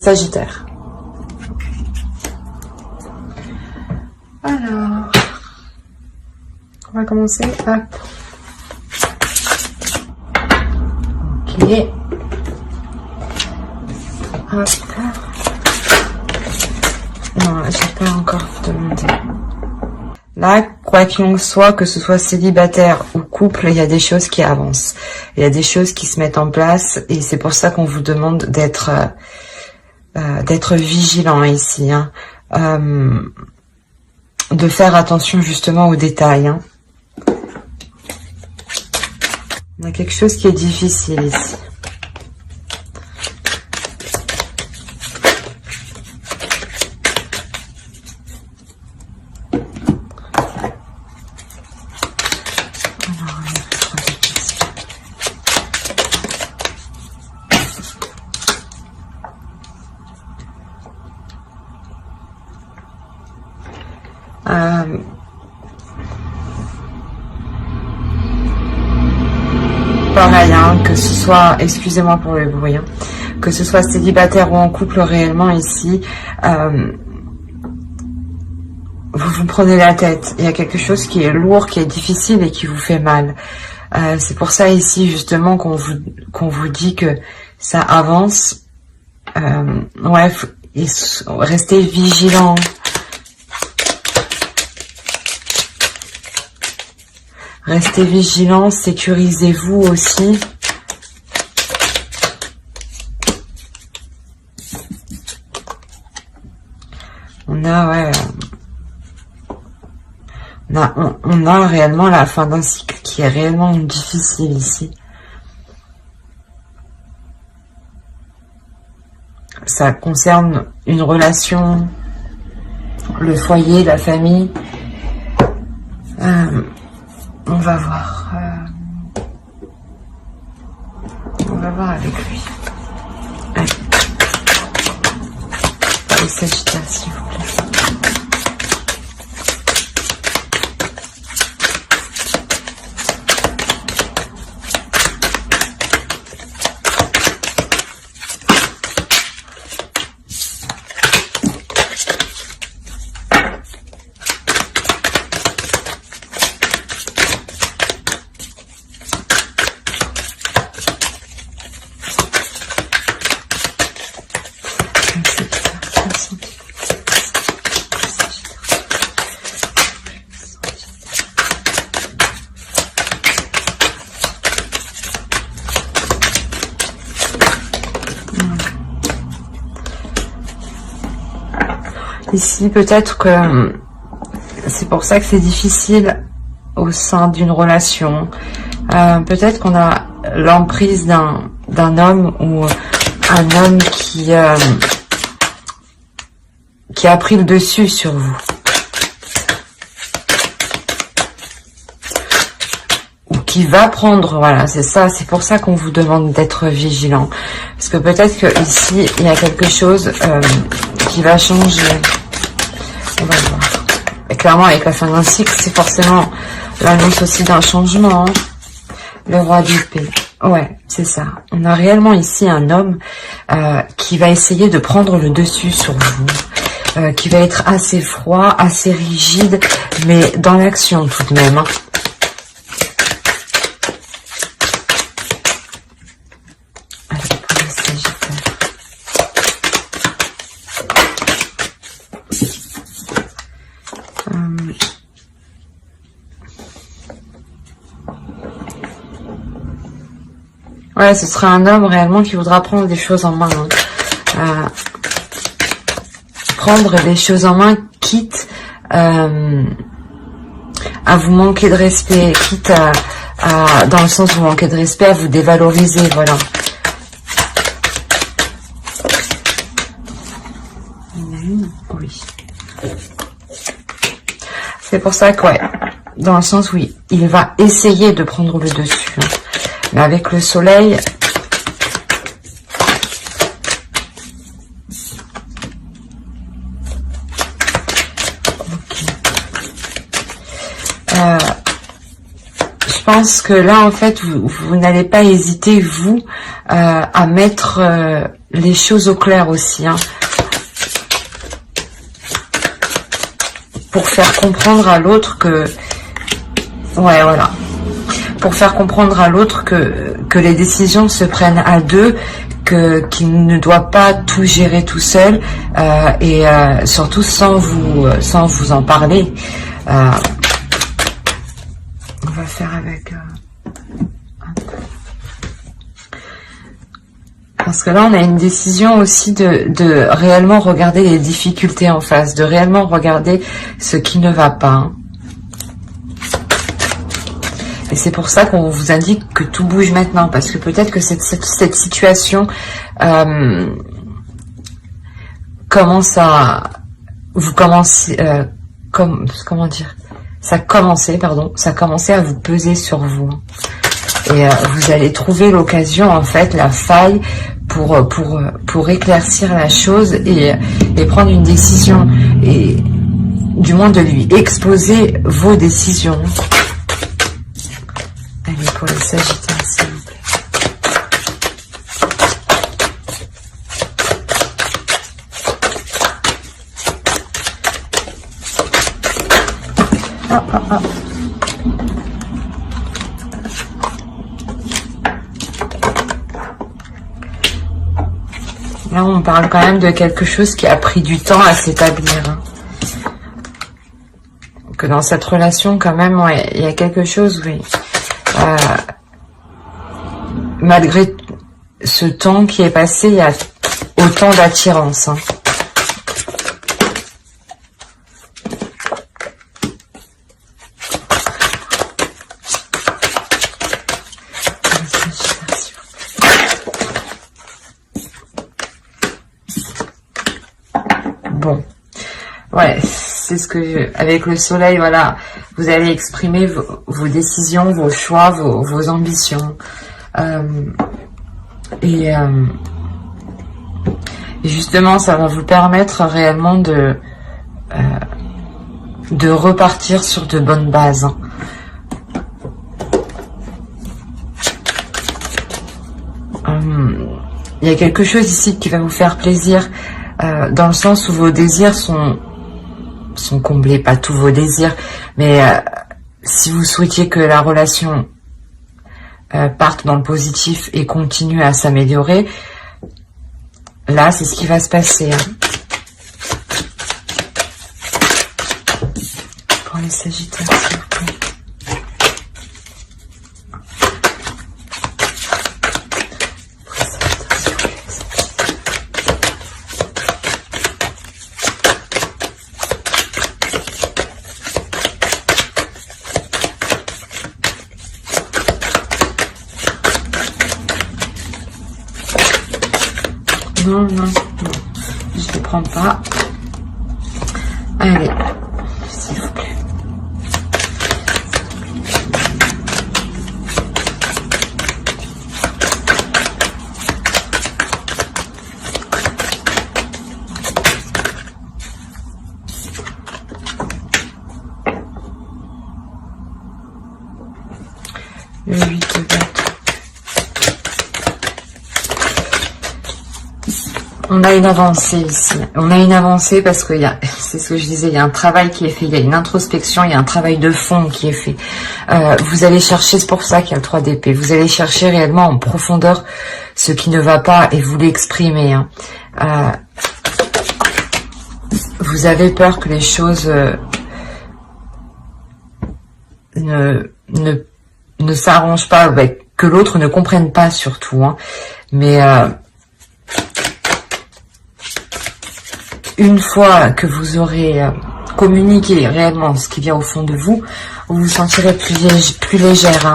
Sagittaire. Alors, on va commencer. Hop. Ok. Hop. Non, j'ai pas encore demandé. Là, quoi qu'il en soit, que ce soit célibataire ou couple, il y a des choses qui avancent. Il y a des choses qui se mettent en place et c'est pour ça qu'on vous demande d'être vigilant ici. Hein. De faire attention justement aux détails. Hein. On a quelque chose qui est difficile ici. Pareil, hein, que ce soit, excusez-moi pour le bruit, hein, que ce soit célibataire ou en couple réellement ici, vous vous prenez la tête. Il y a quelque chose qui est lourd, qui est difficile et qui vous fait mal. C'est pour ça ici justement qu'on vous dit que ça avance. Ouais, restez vigilant. Restez vigilants, sécurisez-vous aussi. On a, ouais, on a réellement la fin d'un cycle qui est réellement difficile ici. Ça concerne une relation, le foyer, la famille. On va voir. On va voir avec lui. Allez. Les Sagittaires, s'il vous plaît. Ici, peut-être que c'est pour ça que c'est difficile au sein d'une relation. Peut-être qu'on a l'emprise d'un homme ou un homme qui a pris le dessus sur vous. Ou qui va prendre, voilà, c'est ça, c'est pour ça qu'on vous demande d'être vigilant. Parce que peut-être que ici, il y a quelque chose qui va changer. On va voir. Et clairement, avec la fin d'un cycle, c'est forcément l'annonce aussi d'un changement. Hein. Le roi d'épée. Ouais, c'est ça. On a réellement ici un homme qui va essayer de prendre le dessus sur vous. Qui va être assez froid, assez rigide, mais dans l'action tout de même. Hein. Ouais, ce sera un homme réellement qui voudra prendre des choses en main. Hein. Prendre les choses en main, quitte à vous manquer de respect, quitte dans le sens où vous manquez de respect, à vous dévaloriser, voilà. Oui. C'est pour ça que, ouais, dans le sens où il va essayer de prendre le dessus. Hein. Mais avec le soleil, pense que là, en fait, vous n'allez pas hésiter, vous, à mettre les choses au clair aussi, hein, pour faire comprendre à l'autre que... Ouais, voilà. Pour faire comprendre à l'autre que les décisions se prennent à deux, qu'il ne doit pas tout gérer tout seul, et surtout sans vous en parler. On va faire avec... Parce que là, on a une décision aussi de réellement regarder les difficultés en face, de réellement regarder ce qui ne va pas. Hein. Et c'est pour ça qu'on vous indique que tout bouge maintenant, parce que peut-être que cette situation commence à... Vous commencez... comment dire, ça commençait à vous peser sur vous. Et vous allez trouver l'occasion, en fait, la faille pour éclaircir la chose et prendre une décision. Et du moins de lui exposer vos décisions. Allez, pour les Sagittaires, s'il vous plaît. Là, on parle quand même de quelque chose qui a pris du temps à s'établir. Hein. Que dans cette relation, quand même, ouais, il y a quelque chose, oui. Malgré ce temps qui est passé, il y a autant d'attirance. Hein. Bon, ouais, c'est ce que avec le soleil, voilà, vous allez exprimer vos décisions, vos choix, vos ambitions, et justement, ça va vous permettre réellement de repartir sur de bonnes bases. Hein. Il y a quelque chose ici qui va vous faire plaisir. Dans le sens où vos désirs sont comblés, pas tous vos désirs, mais si vous souhaitiez que la relation parte dans le positif et continue à s'améliorer, là, c'est ce qui va se passer. Hein. Pour les Sagittaires, s'il vous plaît. Non, je ne prends pas. Allez, s'il vous plaît. Le 8 de bâton. On a une avancée ici. On a une avancée parce que c'est ce que je disais, il y a un travail qui est fait, il y a une introspection, il y a un travail de fond qui est fait. Vous allez chercher, c'est pour ça qu'il y a le 3 d'épée, vous allez chercher réellement en profondeur ce qui ne va pas et vous l'exprimer. Hein. Vous avez peur que les choses ne s'arrangent pas, que l'autre ne comprenne pas surtout. Hein. Mais... une fois que vous aurez communiqué réellement ce qui vient au fond de vous, vous vous sentirez plus légère. Hein.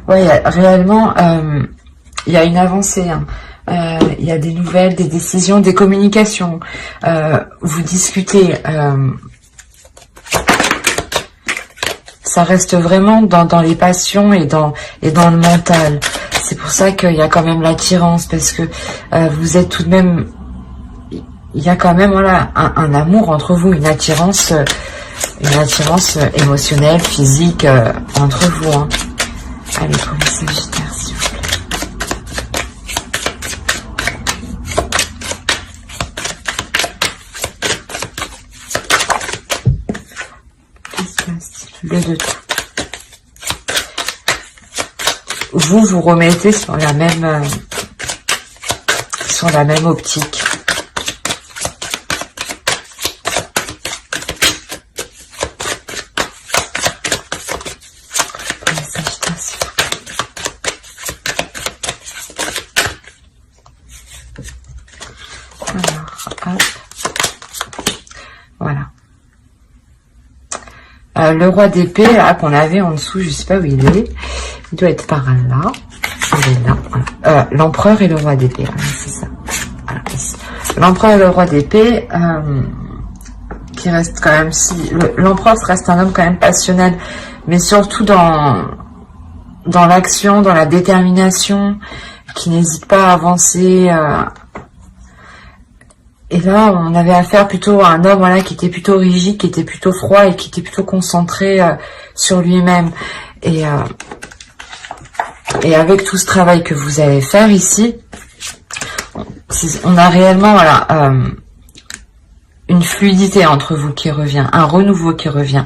Oui, réellement, il y a une avancée. Hein. Il y a des nouvelles, des décisions, des communications. Vous discutez. ça reste vraiment dans les passions et dans le mental. C'est pour ça qu'il y a quand même l'attirance, parce que vous êtes tout de même, il y a quand même voilà un amour entre vous, une attirance émotionnelle, physique entre vous. Hein. Allez, pour les Sagittaires, s'il vous plaît. Qu'est-ce qui se passe? Le 2 de tout. Vous remettez sur la même optique. Voilà. Le roi d'épée, là, qu'on avait en dessous, je sais pas où il est. Il doit être par là. Il est là. Voilà. L'empereur et le roi d'épée. Voilà, c'est ça. Voilà, l'empereur et le roi d'épée, qui reste quand même si... L'empereur reste un homme quand même passionnel, mais surtout dans l'action, dans la détermination, qui n'hésite pas à avancer. Et là, on avait affaire plutôt à un homme, voilà, qui était plutôt rigide, qui était plutôt froid et qui était plutôt concentré sur lui-même. Et avec tout ce travail que vous allez faire ici, on a réellement, voilà, une fluidité entre vous qui revient, un renouveau qui revient,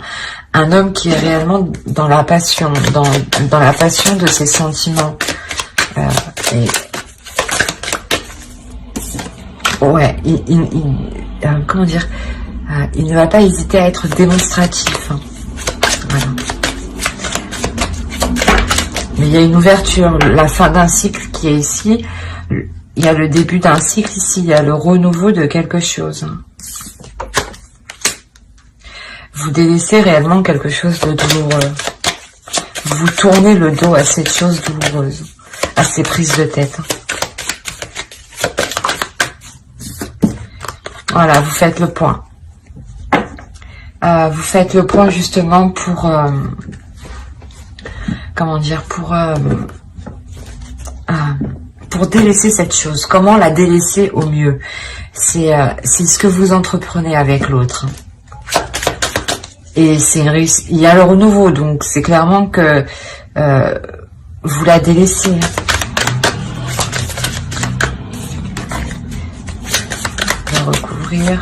un homme qui est réellement dans la passion, dans la passion de ses sentiments. Ouais, comment dire, il ne va pas hésiter à être démonstratif. Hein. Voilà. Mais il y a une ouverture, la fin d'un cycle qui est ici. Il y a le début d'un cycle ici, il y a le renouveau de quelque chose. Vous délaissez réellement quelque chose de douloureux. Vous tournez le dos à cette chose douloureuse, à ces prises de tête. Voilà, vous faites le point. Vous faites le point justement pour... comment dire, pour délaisser cette chose. Comment la délaisser au mieux? C'est ce que vous entreprenez avec l'autre. Et c'est il y a le renouveau, donc c'est clairement que vous la délaissez. Je vais recouvrir.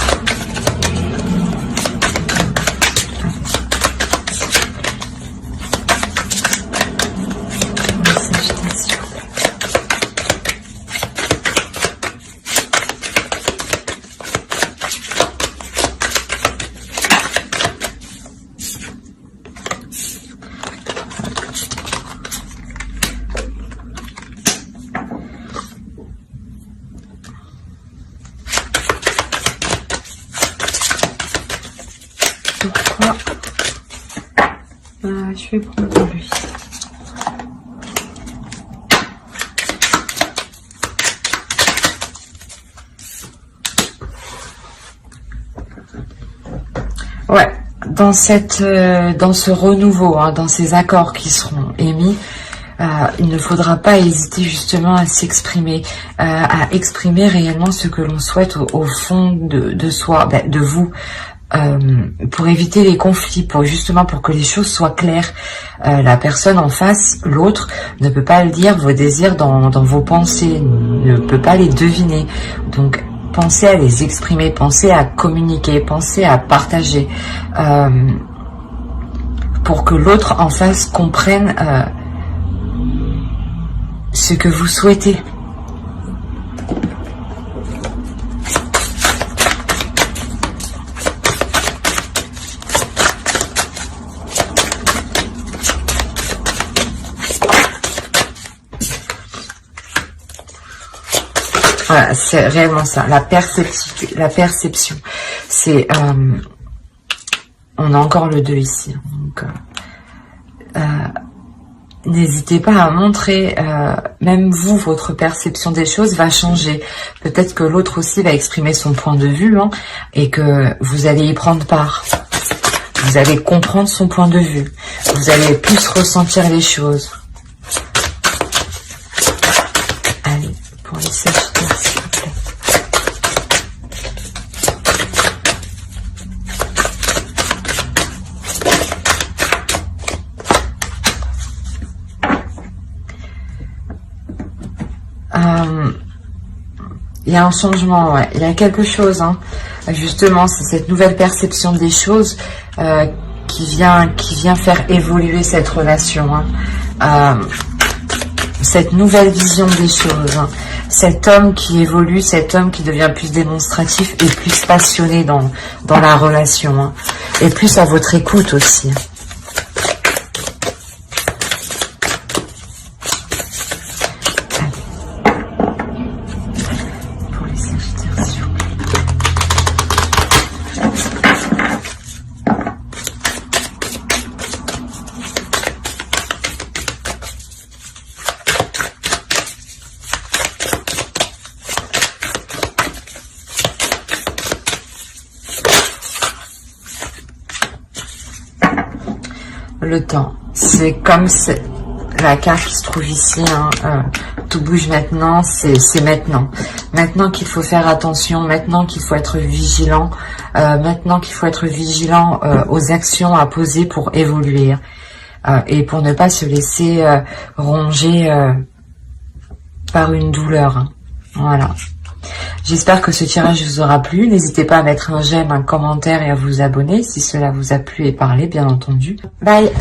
Je vais prendre lui. Ouais, dans ce renouveau, hein, dans ces accords qui seront émis, il ne faudra pas hésiter justement à s'exprimer, à exprimer réellement ce que l'on souhaite au fond de soi, de vous. Pour éviter les conflits, pour que les choses soient claires. La personne en face, l'autre, ne peut pas le dire, vos désirs dans vos pensées, ne peut pas les deviner. Donc, pensez à les exprimer, pensez à communiquer, pensez à partager, pour que l'autre en face comprenne ce que vous souhaitez. Voilà, c'est réellement ça, la perception. C'est, on a encore le 2 ici. Donc, n'hésitez pas à montrer, même vous, votre perception des choses va changer. Peut-être que l'autre aussi va exprimer son point de vue, hein, et que vous allez y prendre part. Vous allez comprendre son point de vue. Vous allez plus ressentir les choses. Allez, pour les Sagittaires, s'il vous plaît. Il y a un changement, ouais. Il y a quelque chose, hein. Justement, c'est cette nouvelle perception des choses qui vient faire évoluer cette relation, hein. Cette nouvelle vision des choses, hein. Cet homme qui évolue, cet homme qui devient plus démonstratif et plus passionné dans la relation, hein. Et plus à votre écoute aussi. Le temps, c'est comme la carte qui se trouve ici, hein, tout bouge maintenant, c'est maintenant. Maintenant qu'il faut faire attention, maintenant qu'il faut être vigilant, maintenant qu'il faut être vigilant aux actions à poser pour évoluer et pour ne pas se laisser ronger par une douleur, hein. Voilà. J'espère que ce tirage vous aura plu. N'hésitez pas à mettre un j'aime, un commentaire et à vous abonner si cela vous a plu et parlé, bien entendu. Bye!